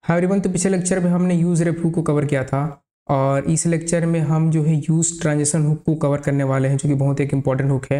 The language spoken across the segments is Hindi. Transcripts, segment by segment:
हाय एवरीवन, तो पिछले लेक्चर में हमने यूज़ रेप हुक को कवर किया था और इस लेक्चर में हम जो है यूज़ ट्रांजिशन हुक को कवर करने वाले हैं, जो कि बहुत एक इंपॉर्टेंट हुक है।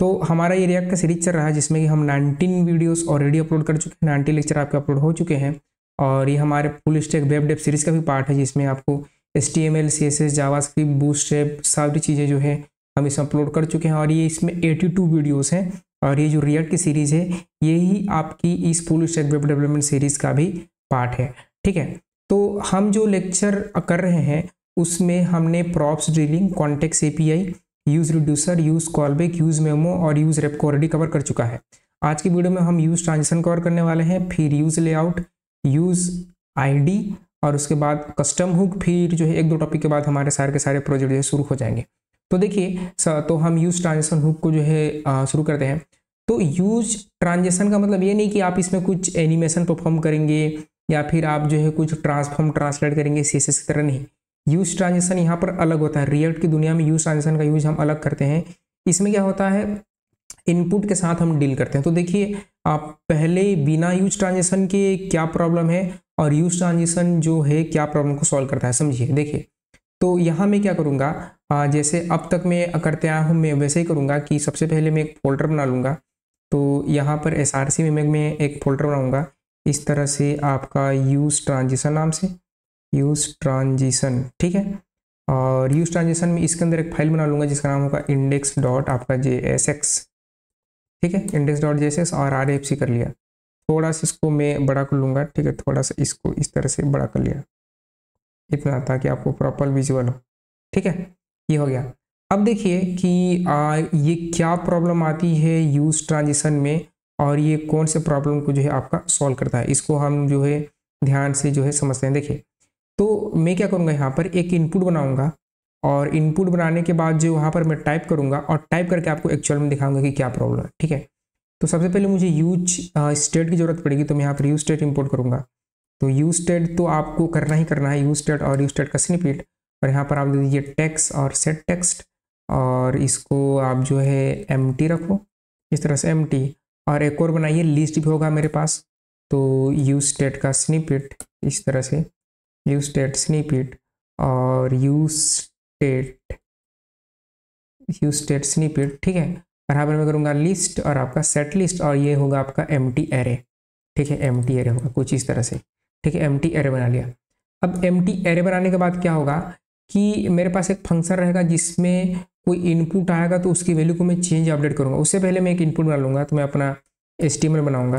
तो हमारा ये रिएक्ट का सीरीज चल रहा है जिसमें कि हम 19 वीडियोस ऑलरेडी अपलोड कर चुके हैं, 90 लेक्चर आपके अपलोड हो चुके हैं और ये हमारे full stack web dev series का भी पार्ट है जिसमें आपको HTML, CSS, जावास्क्रिप्ट, बूटस्ट्रैप सारी चीज़ें जो है हम इसमें अपलोड कर चुके हैं और ये इसमें 82 वीडियोज़ हैं और ये जो रिएक्ट की सीरीज़ है यही आपकी इस full stack web development series का भी पार्ट है। ठीक है, तो हम जो लेक्चर कर रहे हैं उसमें हमने props drilling, context API, use reducer, use callback, use memo और यूज़ रेप को ऑलरेडी कवर कर चुका है। आज की वीडियो में हम यूज़ ट्रांजिशन कवर करने वाले हैं, फिर यूज़ लेआउट, यूज़ ID और उसके बाद कस्टम हुक, फिर जो है एक दो टॉपिक के बाद हमारे सारे के सारे प्रोजेक्ट जो है शुरू हो जाएंगे। तो देखिए, तो हम यूज़ ट्रांजिशन हुक को जो है शुरू करते हैं। तो यूज़ ट्रांजिशन का मतलब ये नहीं कि आप इसमें कुछ एनिमेशन परफॉर्म करेंगे या फिर आप जो है कुछ ट्रांसफॉर्म ट्रांसलेट करेंगे CSS की तरह, नहीं। यूज़ ट्रांजिशन यहाँ पर अलग होता है। रिएक्ट की दुनिया में यूज़ ट्रांजिशन का यूज़ हम अलग करते हैं। इसमें क्या होता है, इनपुट के साथ हम डील करते हैं। तो देखिए, आप पहले बिना यूज़ ट्रांजिशन के क्या प्रॉब्लम है और यूज़ ट्रांजिशन जो है क्या प्रॉब्लम को सॉल्व करता है, समझिए। देखिए, तो यहाँ मैं क्या करूँगा, जैसे अब तक मैं करते आया हूँ मैं वैसे ही करूँगा कि सबसे पहले मैं एक फोल्डर बना लूँगा। तो यहाँ पर SRC में मैं एक फोल्डर बनाऊँगा इस तरह से, आपका यूज़ ट्रांजिशन नाम से, यूज़ ट्रांजिशन, ठीक है। और यूज़ ट्रांजिशन में इसके अंदर एक फाइल बना लूँगा जिसका नाम होगा इंडेक्स डॉट आपका JSX, ठीक है। इंडेक्स डॉट JSX और RFC कर लिया। थोड़ा सा इसको मैं बड़ा कर लूँगा, ठीक है। थोड़ा सा इसको इस तरह से बड़ा कर लिया, इतना ताकि आपको प्रॉपर विजुअल हो, ठीक है। ये हो गया। अब देखिए कि ये क्या प्रॉब्लम आती है यूज़ ट्रांजिशन में और ये कौन से प्रॉब्लम को जो है आपका सॉल्व करता है, इसको हम जो है ध्यान से जो है समझते हैं। देखिए, तो मैं क्या करूँगा, यहाँ पर एक इनपुट बनाऊँगा और इनपुट बनाने के बाद जो वहाँ पर मैं टाइप करूँगा और टाइप करके आपको एक्चुअल में दिखाऊंगा कि क्या प्रॉब्लम है, ठीक है। तो सबसे पहले मुझे यूज स्टेट की जरूरत पड़ेगी, तो मैं यहाँ पर यूज स्टेट इम्पोर्ट करूँगा। तो यूज स्टेट तो आपको करना ही करना है, यूज स्टेट और यूज स्टेट का स्निपेट, और यहाँ पर आप दे दीजिए टेक्स्ट और सेट टेक्स्ट और इसको आप जो है empty रखो, इस तरह से empty। और एक और बनाइए, लिस्ट भी होगा मेरे पास, तो यूज स्टेट का स्निपेट इस तरह से, यूज स्टेट स्निपेट और यूज स्टेट स्निपेट, ठीक है। बराबर में करूँगा लिस्ट और आपका सेट लिस्ट और ये होगा आपका empty array, ठीक है। empty array होगा कुछ इस तरह से, ठीक है। empty array बना लिया। अब empty array बनाने के बाद क्या होगा कि मेरे पास एक फंक्शन रहेगा जिसमें कोई इनपुट आएगा तो उसकी वैल्यू को मैं चेंज अपडेट करूँगा। उससे पहले मैं एक इनपुट बना लूँगा, तो मैं अपना HTML बनाऊँगा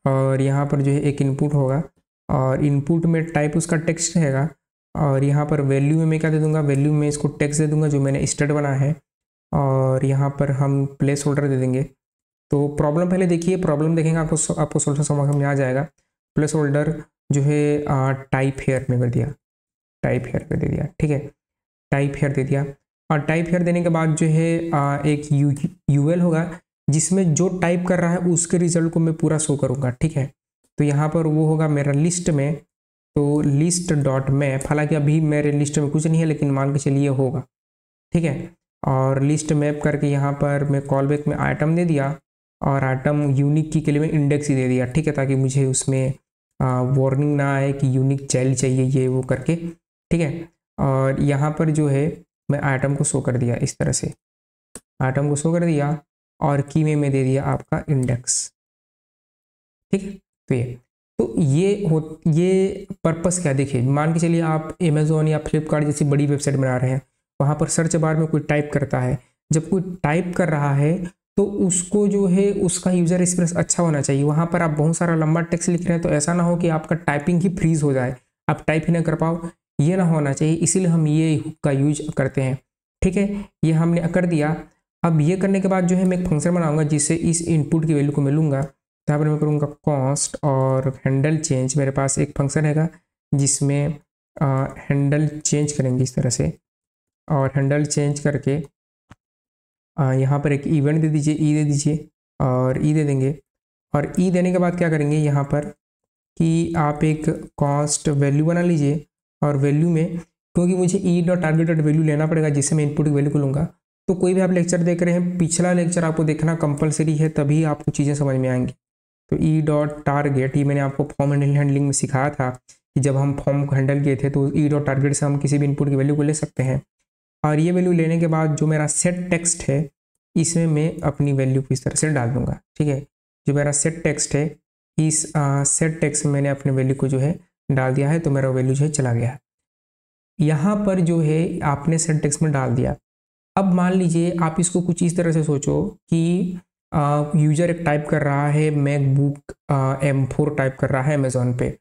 और यहाँ पर जो है एक इनपुट होगा और इनपुट में टाइप उसका टेक्स्ट रहेगा और यहाँ पर वैल्यू में मैं क्या दे दूँगा, वैल्यू में इसको टेक्स्ट दे दूँगा जो मैंने स्टेट बनाया है और यहाँ पर हम प्लेस होल्डर दे देंगे। तो प्रॉब्लम पहले देखिए, प्रॉब्लम देखेंगे आपको सोल्यूशन समझ में आ जाएगा। प्लेस होल्डर जो है टाइप हेयर में कर दिया, टाइप हेयर कर दे दिया, ठीक है। टाइप हेयर दे दिया और टाइप हेयर देने के बाद जो है एक UL होगा जिसमें जो टाइप कर रहा है उसके रिजल्ट को मैं पूरा शो करूँगा, ठीक है। तो यहाँ पर वो होगा मेरा लिस्ट में, तो लिस्ट डॉट मैप, हालांकि अभी मेरे लिस्ट में कुछ नहीं है लेकिन मान के चलिए होगा, ठीक है। और लिस्ट मैप करके यहाँ पर मैं कॉलबैक में आइटम दे दिया और आइटम यूनिक की के लिए मैं इंडेक्स ही दे दिया, ठीक है, ताकि मुझे उसमें वार्निंग ना आए कि यूनिक चाइल्ड चाहिए ये वो करके, ठीक है। और यहाँ पर जो है मैं आइटम को शो कर दिया इस तरह से, आइटम को शो कर दिया और की में मैं दे दिया आपका इंडेक्स, ठीक है। तो ये पर्पस क्या, देखिए मान के चलिए आप अमेजोन या फ्लिपकार्ट जैसी बड़ी वेबसाइट बना रहे हैं, वहाँ पर सर्च बार में कोई टाइप करता है, जब कोई टाइप कर रहा है तो उसको जो है उसका यूजर एक्सपीरियंस अच्छा होना चाहिए। वहाँ पर आप बहुत सारा लंबा टेक्स्ट लिख रहे हैं तो ऐसा ना हो कि आपका टाइपिंग ही फ्रीज हो जाए, आप टाइप ही ना कर पाओ, ये ना होना चाहिए। इसीलिए हम ये हुक का यूज करते हैं, ठीक है। ये हमने कर दिया। अब ये करने के बाद जो है मैं एक फंक्शन बनाऊंगा जिससे इस इनपुट की वैल्यू को मैं लूँगा। यहाँ पर मैं करूँगा कॉस्ट और हैंडल चेंज, मेरे पास एक फंक्शन रहेगा जिसमें हैंडल चेंज करेंगे इस तरह से और हैंडल चेंज करके यहाँ पर एक इवेंट दे दीजिए, ई दे दीजिए और ई दे देंगे। और ई देने के बाद क्या करेंगे यहाँ पर कि आप एक कॉस्ट वैल्यू बना लीजिए और वैल्यू में, क्योंकि मुझे E dot target dot value लेना पड़ेगा जिससे मैं इनपुट की वैल्यू को लूँगा। तो कोई भी आप लेक्चर देख रहे हैं, पिछला लेक्चर आपको देखना कंपलसरी है, तभी आपको चीज़ें समझ में आएंगी। तो ई डॉट टारगेट, ये मैंने आपको फॉर्म हैंडलिंग में सिखाया था कि जब हम फॉर्म को हैंडल किए थे तो ई डॉट टारगेट से हम किसी भी इनपुट की वैल्यू को ले सकते हैं। और ये वैल्यू लेने के बाद जो मेरा सेट टेक्स्ट है इसमें मैं अपनी वैल्यू को इस तरह से डाल दूंगा। ठीक है, जो मेरा सेट टेक्स्ट है इस सेट टेक्स्ट में मैंने अपने वैल्यू को जो है डाल दिया है, तो मेरा वैल्यू जो है चला गया है। यहाँ पर जो है आपने सेट टेक्स्ट में डाल दिया। अब मान लीजिए आप इसको कुछ इस तरह से सोचो कि यूजर एक टाइप कर रहा है मैकबुक M4 टाइप कर रहा है अमेजोन पे,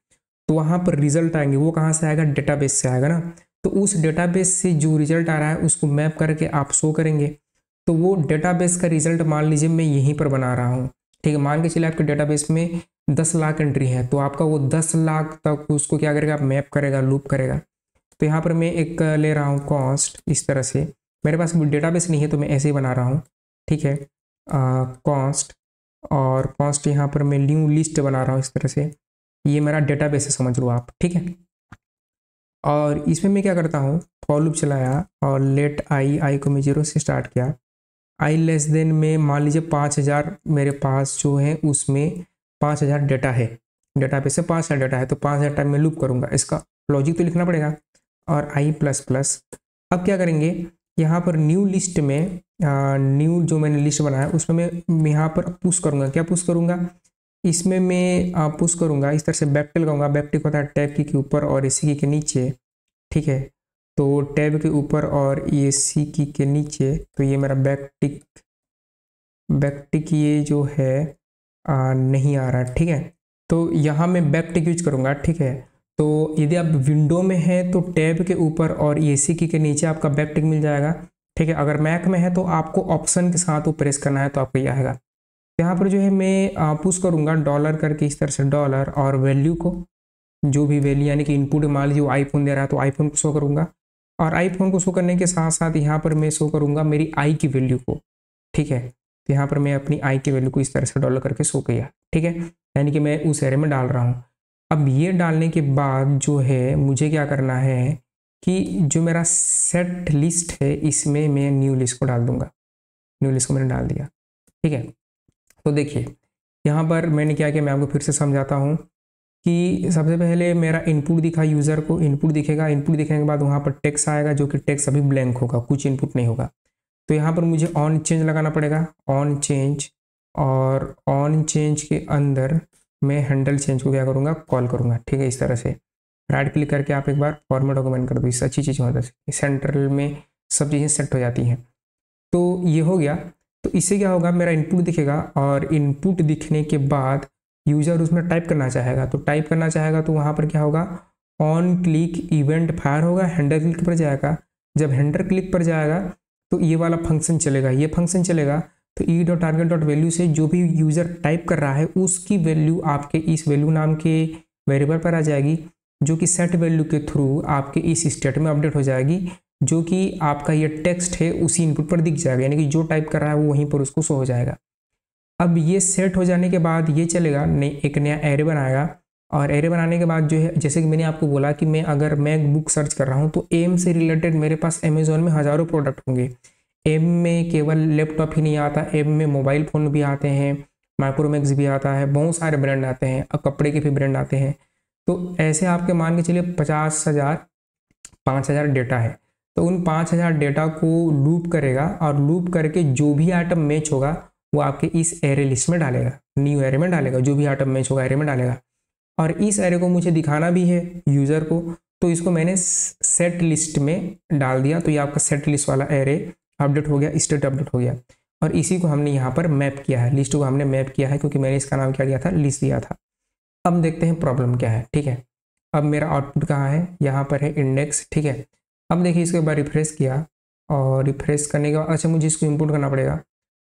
तो वहाँ पर रिजल्ट आएंगे, वो कहाँ से आएगा, डेटाबेस से आएगा ना। तो उस डेटाबेस से जो रिजल्ट आ रहा है उसको मैप करके आप शो करेंगे। तो वो डेटाबेस का रिजल्ट मान लीजिए मैं यहीं पर बना रहा हूँ। ठीक है, मान के चलिए आपके डेटाबेस में 10 लाख एंट्री है, तो आपका वो 10 लाख तक उसको क्या करेगा, मैप करेगा, लूप करेगा। तो यहाँ पर मैं एक ले रहा हूँ कॉस्ट, इस तरह से मेरे पास डेटाबेस नहीं है तो मैं ऐसे ही बना रहा हूँ। ठीक है, कॉस्ट, और कॉस्ट यहाँ पर मैं न्यू लिस्ट बना रहा हूँ इस तरह से, ये मेरा डेटाबेस है, समझ लो आप। ठीक है, और इसमें मैं क्या करता हूँ, फॉर लूप चलाया और लेट आई को मैं 0 से स्टार्ट किया। आई लेस देन में मान लीजिए 5000 मेरे पास जो है उसमें 5000 डेटा है, डेटाबेस से 5000 डेटा है, तो 5000 टाइम में लूप करूँगा, इसका लॉजिक तो लिखना पड़ेगा। और आई प्लस प्लस, अब क्या करेंगे, यहाँ पर न्यू लिस्ट में न्यू जो मैंने लिस्ट बनाया उसमें मैं यहाँ पर पुश करूँगा। क्या पुश करूँगा, इसमें मैं पुश करूँगा इस तरह से, बैकटिक लगाऊंगा। बैकटिक होता है टैब की के ऊपर और एसी की के नीचे। ठीक है, तो टैब के ऊपर और एसी की के नीचे, तो ये मेरा बैकटिक ये जो है नहीं आ रहा। ठीक है, तो यहाँ मैं बैकटिक यूज करूँगा। ठीक है, तो यदि आप विंडो में है तो टैब के ऊपर और एसी की के नीचे आपका बैकटिक मिल जाएगा। ठीक है, अगर मैक में है तो आपको ऑप्शन के साथ वो प्रेस करना है तो आपको ये आएगा। यहाँ पर जो है मैं पुश करूँगा डॉलर करके इस तरह से, डॉलर और वैल्यू को, जो भी वैल्यू यानी कि इनपुट मान लीजिए वो आईफोन दे रहा है तो आईफोन को शो करूँगा। और आईफोन को शो करने के साथ साथ यहाँ पर मैं शो करूँगा मेरी आई की वैल्यू को। ठीक है, तो यहाँ पर मैं अपनी आई की वैल्यू को इस तरह से डॉलर करके शो किया। ठीक है, यानी कि मैं उस एरे में डाल रहा हूँ। अब ये डालने के बाद जो है मुझे क्या करना है कि जो मेरा सेट लिस्ट है इसमें मैं न्यू लिस्ट को डाल दूंगा। न्यू लिस्ट को मैंने डाल दिया। ठीक है, तो देखिए यहाँ पर मैंने क्या किया, मैं आपको फिर से समझाता हूँ कि सबसे पहले मेरा इनपुट दिखा, यूज़र को इनपुट दिखेगा। इनपुट दिखने के बाद वहाँ पर टेक्स्ट आएगा, जो कि टेक्स्ट अभी ब्लैंक होगा, कुछ इनपुट नहीं होगा। तो यहाँ पर मुझे ऑन चेंज लगाना पड़ेगा, ऑन चेंज, और ऑन चेंज के अंदर मैं हैंडल चेंज को क्या करूँगा, कॉल करूँगा। ठीक है, इस तरह से राइट क्लिक करके आप एक बार फॉर्मेट डॉक्यूमेंट कर दो, इससे अच्छी चीज़ होता है, सेंट्रल में सब चीज़ें सेट हो जाती हैं। तो ये हो गया। तो इससे क्या होगा, मेरा इनपुट दिखेगा, और इनपुट दिखने के बाद यूज़र उसमें टाइप करना चाहेगा, तो टाइप करना चाहेगा तो वहाँ पर क्या होगा, ऑन क्लिक इवेंट फायर होगा, हैंडल क्लिक पर जाएगा। जब हैंडल क्लिक पर जाएगा तो ये वाला फंक्शन चलेगा, ये फंक्शन चलेगा। तो E dot target dot value से जो भी यूज़र टाइप कर रहा है उसकी वैल्यू आपके इस वैल्यू नाम के वेरिएबल पर आ जाएगी, जो कि सेट वैल्यू के थ्रू आपके इस स्टेट में अपडेट हो जाएगी, जो कि आपका ये टेक्स्ट है उसी इनपुट पर दिख जाएगा, यानी कि जो टाइप कर रहा है वो वहीं पर उसको शो हो जाएगा। अब ये सेट हो जाने के बाद ये चलेगा, एक नया एरे बनाएगा, और एरे बनाने के बाद जो है, जैसे कि मैंने आपको बोला कि मैं अगर मैकबुक सर्च कर रहा हूँ तो एम से रिलेटेड मेरे पास अमेजोन में हज़ारों प्रोडक्ट होंगे। एम में केवल लैपटॉप ही नहीं आता, एम में मोबाइल फ़ोन भी आते हैं, माइक्रोमैक्स भी आता है, बहुत सारे ब्रांड आते हैं, अब कपड़े के भी ब्रांड आते हैं। तो ऐसे आपके मान के चलिए 50,000 डेटा है, तो उन 5000 डेटा को लूप करेगा, और लूप करके जो भी आइटम मैच होगा वो आपके इस एरे लिस्ट में डालेगा, न्यू एरे में डालेगा, जो भी आइटम मैच होगा एरे में डालेगा। और इस एरे को मुझे दिखाना भी है यूज़र को, तो इसको मैंने सेट लिस्ट में डाल दिया। तो ये आपका सेट लिस्ट वाला एरे अपडेट हो गया, स्टेट अपडेट हो गया, और इसी को हमने यहाँ पर मैप किया है, लिस्ट को हमने मैप किया है, क्योंकि मैंने इसका नाम क्या दिया था, लिस्ट दिया था। अब देखते हैं प्रॉब्लम क्या है। ठीक है, अब मेरा आउटपुट कहाँ है, यहाँ पर है इंडेक्स। ठीक है, अब देखिए इसके बाद रिफ्रेश किया, और रिफ्रेश करने के बाद अच्छा मुझे इसको इंपोर्ट करना पड़ेगा।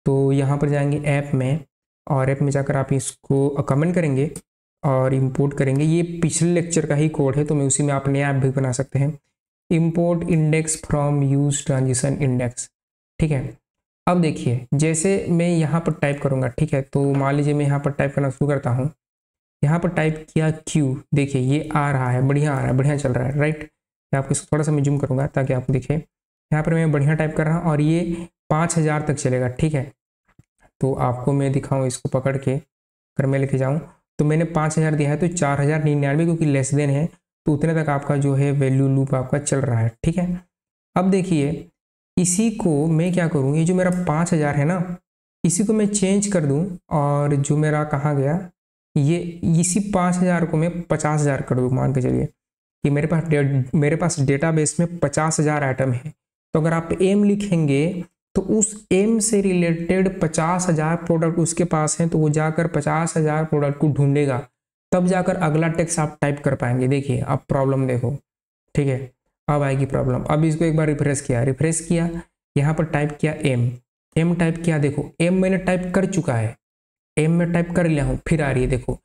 तो यहाँ पर जाएंगे ऐप में, और ऐप में जाकर आप इसको कमेंट करेंगे और इंपोर्ट करेंगे। ये पिछले लेक्चर का ही कोड है, तो मैं उसी में आप नया ऐप भी बना सकते हैं। Import index from use transition index. ठीक है, अब देखिए जैसे मैं यहाँ पर टाइप करूँगा, ठीक है, तो मान लीजिए मैं यहाँ पर टाइप करना शुरू करता हूँ। यहाँ पर टाइप किया क्यू, देखिए ये आ रहा है, बढ़िया आ रहा है, बढ़िया चल रहा है, राइट। आपको इसको थोड़ा सा मैं जूम करूँगा ताकि आपको दिखे। यहाँ पर मैं बढ़िया टाइप कर रहा हूँ और ये 5000 तक चलेगा। ठीक है, तो आपको मैं दिखाऊँ इसको पकड़ के, अगर मैं लेके जाऊँ तो मैंने 5000 दिया है तो 4099 क्योंकि लेस देन है तो उतने तक आपका जो है वैल्यू लूप आपका चल रहा है। ठीक है, अब देखिए इसी को मैं क्या करूँ, ये जो मेरा 5000 है ना, इसी को मैं चेंज कर दूँ और जो मेरा कहाँ गया, ये इसी 5000 को मैं 50000 कर दूँ। मान के चलिए कि मेरे पास डेटाबेस में 50000 आइटम है, तो अगर आप एम लिखेंगे तो उस एम से रिलेटेड 50000 प्रोडक्ट उसके पास हैं, तो वो जाकर 50000 प्रोडक्ट को ढूंढेगा, तब जाकर अगला टेक्स्ट आप टाइप कर पाएंगे। देखिए अब प्रॉब्लम देखो, ठीक है, अब आएगी प्रॉब्लम। अब इसको एक बार रिफ्रेश किया, यहाँ पर टाइप किया एम टाइप किया, देखो एम मैंने टाइप कर चुका है, एम में टाइप कर लिया हूँ, फिर आ रही है देखो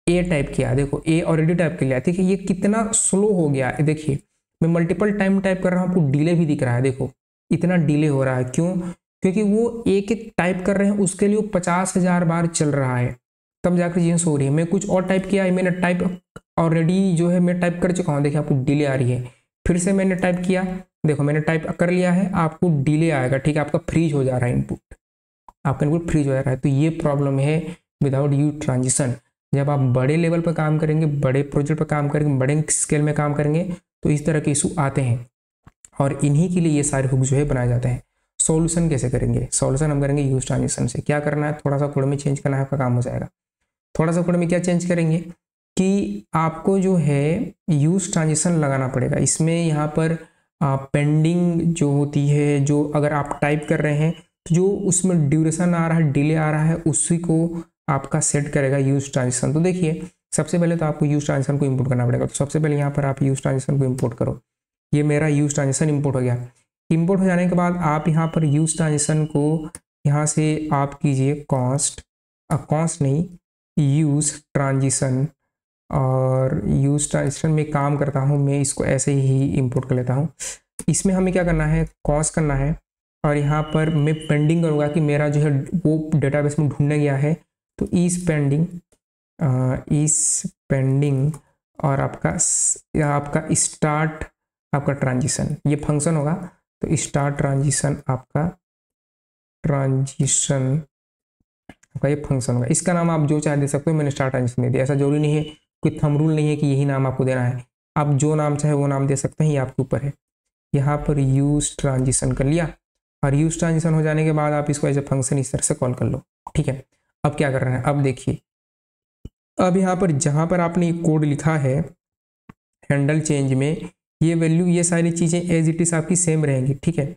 ए टाइप किया, देखो ए ऑलरेडी टाइप कर लिया। ठीक है, ये कितना स्लो हो गया है, देखिए मैं मल्टीपल टाइम टाइप कर रहा हूँ, आपको डिले भी दिख रहा है, देखो इतना डिले हो रहा है, क्यों? क्योंकि वो एक एक टाइप कर रहे हैं, उसके लिए वो 50000 बार चल रहा है, तब जाकर चीजें हो रही है। मैं कुछ और टाइप किया, मैंने टाइप ऑलरेडी जो है मैं टाइप कर चुका हूँ, देखिए आपको डिले आ रही है। फिर से मैंने टाइप किया, देखो मैंने टाइप कर लिया है, आपको डिले आएगा। ठीक है, आपका फ्रीज हो जा रहा है इनपुट, आपका इनपुट फ्रीज हो जा रहा है। तो ये प्रॉब्लम है विदाउट यूज ट्रांजिशन। जब आप बड़े लेवल पर काम करेंगे, बड़े प्रोजेक्ट पर काम करेंगे, बड़े स्केल में काम करेंगे, तो इस तरह के इशू आते हैं और इन्हीं के लिए ये सारे हुक जो है बनाए जाते हैं। सॉल्यूशन कैसे करेंगे? सॉल्यूशन हम करेंगे यूज ट्रांजिशन से। क्या करना है, थोड़ा सा कोड में चेंज करना है, आपका काम हो जाएगा। थोड़ा सा कोड में क्या चेंज करेंगे कि आपको जो है यूज ट्रांजिशन लगाना पड़ेगा। इसमें यहाँ पर पेंडिंग जो होती है, जो अगर आप टाइप कर रहे हैं तो जो उसमें ड्यूरेशन आ रहा है, डिले आ रहा है, उसी को आपका सेट करेगा यूज ट्रांजिशन। तो देखिए सबसे पहले तो आपको यूज ट्रांजिशन को इंपोर्ट करना पड़ेगा। तो सबसे पहले यहाँ पर आप यूज ट्रांजिशन को इंपोर्ट करो। ये मेरा यूज ट्रांजिशन इंपोर्ट हो गया। इंपोर्ट हो जाने के बाद आप यहाँ पर यूज ट्रांजिशन को यहाँ से आप कीजिए कॉन्स्ट नहीं, यूज ट्रांजिशन। और यूज ट्रांजिशन में काम करता हूँ मैं, इसको ऐसे ही इंपोर्ट कर लेता हूँ। इसमें हमें क्या करना है, कॉन्स्ट करना है और यहाँ पर मैं पेंडिंग करूँगा कि मेरा जो है वो डेटाबेस में ढूंढने गया है, तो इस पेंडिंग और आपका स्टार्ट आपका ट्रांजिशन, ये फंक्शन होगा। तो स्टार्ट ट्रांजिशन आपका ये फंक्शन होगा। इसका नाम आप जो चाहे दे सकते हो, मैंने स्टार्ट ट्रांजिशन दे दिया। ऐसा जरूरी नहीं है, कोई थंब रूल नहीं है कि यही नाम आपको देना है, आप जो नाम चाहे वो नाम दे सकते हैं, ये आपके ऊपर है। यहाँ पर यूज ट्रांजिशन कर लिया और यूज ट्रांजिशन हो जाने के बाद आप इसको एज ए फंक्शन इस तरह से कॉल कर लो। ठीक है, अब क्या कर रहे हैं, अब देखिए, अब यहाँ पर जहाँ पर आपने कोड लिखा है हैंडल चेंज में, ये वैल्यू, ये सारी चीज़ें एज इट इज आपकी सेम रहेंगी। ठीक है,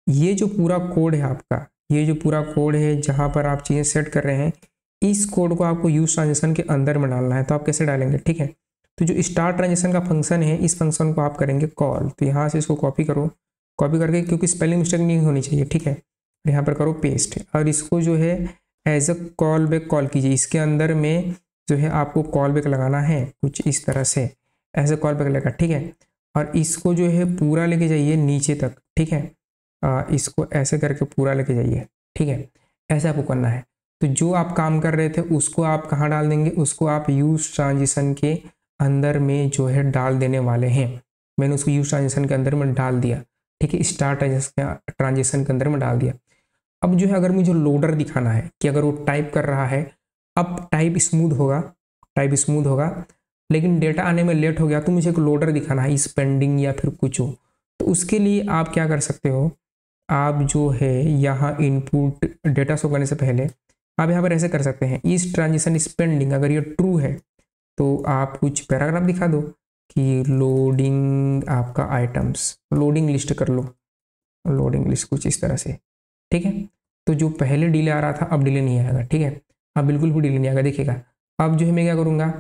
ये जो पूरा कोड है आपका, ये जो पूरा कोड है जहाँ पर आप चीज़ें सेट कर रहे हैं, इस कोड को आपको यूज ट्रांजिशन के अंदर में डालना है। तो आप कैसे डालेंगे? ठीक है, तो जो स्टार्ट ट्रांजिशन का फंक्शन है, इस फंक्शन को आप करेंगे कॉल। तो यहाँ से इसको कॉपी करो, कॉपी करके, क्योंकि स्पेलिंग मिस्टेक नहीं होनी चाहिए। ठीक है, यहाँ पर करो पेस्ट और इसको जो है as a call back call कीजिए। इसके अंदर में जो है आपको कॉल बैक लगाना है कुछ इस तरह से, एज अ कॉल बैक लगा। ठीक है, और इसको जो है पूरा लेके जाइए नीचे तक। ठीक है, इसको ऐसे करके पूरा लेके जाइए। ठीक है, ऐसे आपको करना है। तो जो आप काम कर रहे थे उसको आप कहाँ डाल देंगे, उसको आप यूज ट्रांजिशन के अंदर में जो है डाल देने वाले हैं। मैंने उसको यूज ट्रांजिशन के अंदर में डाल दिया। ठीक है, स्टार्ट ट्रांजिशन के अंदर में डाल दिया। अब जो है अगर मुझे लोडर दिखाना है कि अगर वो टाइप कर रहा है, अब टाइप स्मूथ होगा, लेकिन डेटा आने में लेट हो गया, तो मुझे एक लोडर दिखाना है, इस पेंडिंग या फिर कुछ हो। तो उसके लिए आप क्या कर सकते हो, आप जो है यहाँ इनपुट डेटा शो करने से पहले आप यहाँ पर ऐसे कर सकते हैं, इस ट्रांजिशन इस पेंडिंग, अगर ये ट्रू है तो आप कुछ पैराग्राफ दिखा दो कि लोडिंग आपका आइटम्स, लोडिंग लिस्ट कर लो, लोडिंग लिस्ट कुछ इस तरह से। ठीक है, तो जो पहले डिले आ रहा था अब डिले नहीं आएगा। ठीक है, अब बिल्कुल भी डिले नहीं आएगा। देखिएगा अब जो है मैं क्या करूँगा,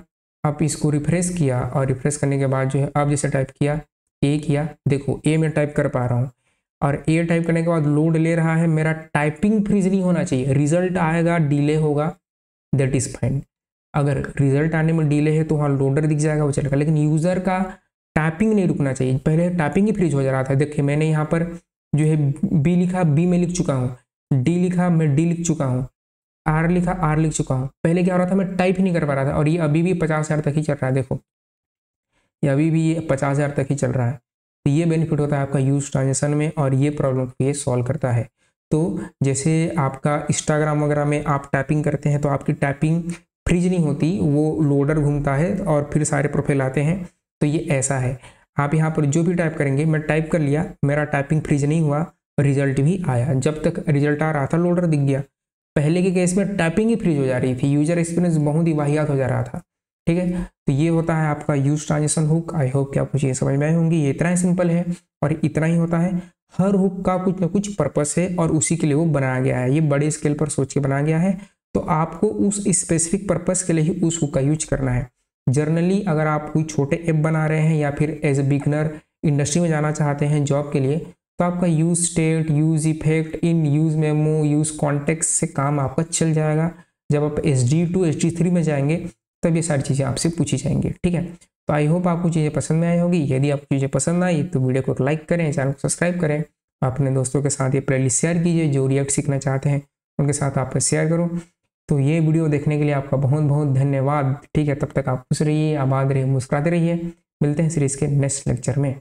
आप इसको रिफ्रेश किया और रिफ्रेश करने के बाद जो है आप जैसे टाइप किया, ए किया, देखो ए में टाइप कर पा रहा हूँ और ए टाइप करने के बाद लोड ले रहा है। मेरा टाइपिंग फ्रीज नहीं होना चाहिए, रिजल्ट आएगा, डिले होगा, दैट इज फाइन। अगर रिजल्ट आने में डिले है तो वहाँ लोडर दिख जाएगा, वो चलेगा, लेकिन यूज़र का टाइपिंग नहीं रुकना चाहिए। पहले टाइपिंग ही फ्रीज हो जा रहा था। देखिए मैंने यहाँ पर जो है बी लिखा, बी में लिख चुका हूँ, डी लिखा, मैं डी लिख चुका हूँ, आर लिखा, आर लिख चुका हूँ। पहले क्या हो रहा था, मैं टाइप ही नहीं कर पा रहा था और ये अभी भी 50,000 तक ही चल रहा है। देखो ये अभी भी ये 50,000 तक ही चल रहा है। तो ये बेनिफिट होता है आपका यूज ट्रांजेक्शन में और ये प्रॉब्लम को ये सॉल्व करता है। तो जैसे आपका इंस्टाग्राम वगैरह में आप टाइपिंग करते हैं तो आपकी टाइपिंग फ्रीज नहीं होती, वो लोडर घूमता है और फिर सारे प्रोफाइल आते हैं। तो ये ऐसा है, आप यहाँ पर जो भी टाइप करेंगे, मैं टाइप कर लिया, मेरा टाइपिंग फ्रीज नहीं हुआ, रिजल्ट भी आया। जब तक रिजल्ट आ रहा था लोडर दिख गया। पहले के केस में टाइपिंग ही फ्रीज हो जा रही थी, यूजर एक्सपीरियंस बहुत ही वाहियात हो जा रहा था। ठीक है, तो ये होता है आपका use transition hook. I hope कि आपको चीज़ें समझ में आई होंगी। ये इतना ही सिंपल है और इतना ही होता है। हर हुक का कुछ ना कुछ पर्पस है और उसी के लिए वो बनाया गया है। ये बड़े स्केल पर सोच के बनाया गया है, तो आपको उस स्पेसिफिक पर्पस के लिए ही उस हुक का यूज करना है। जनरली अगर आप कोई छोटे ऐप बना रहे हैं या फिर एज ए बिगनर इंडस्ट्री में जाना चाहते हैं जॉब के लिए, तो आपका use state, use effect, in use memo, use context से काम आपका चल जाएगा। जब आप SD2 SD3 में जाएंगे तब ये सारी चीज़ें आपसे पूछी जाएंगी। ठीक है, तो आई होप आपको चीज़ें पसंद में आई होगी। यदि आपको चीज़ें पसंद आई तो वीडियो को लाइक करें, चैनल को सब्सक्राइब करें, अपने दोस्तों के साथ ये प्लेलिस्ट शेयर कीजिए। जो रिएक्ट सीखना चाहते हैं उनके साथ आप शेयर करो। तो ये वीडियो देखने के लिए आपका बहुत बहुत धन्यवाद। ठीक है, तब तक आप खुश रहिए, आबाद रहिए, मुस्कुराते रहिए। मिलते हैं सीरीज के नेक्स्ट लेक्चर में।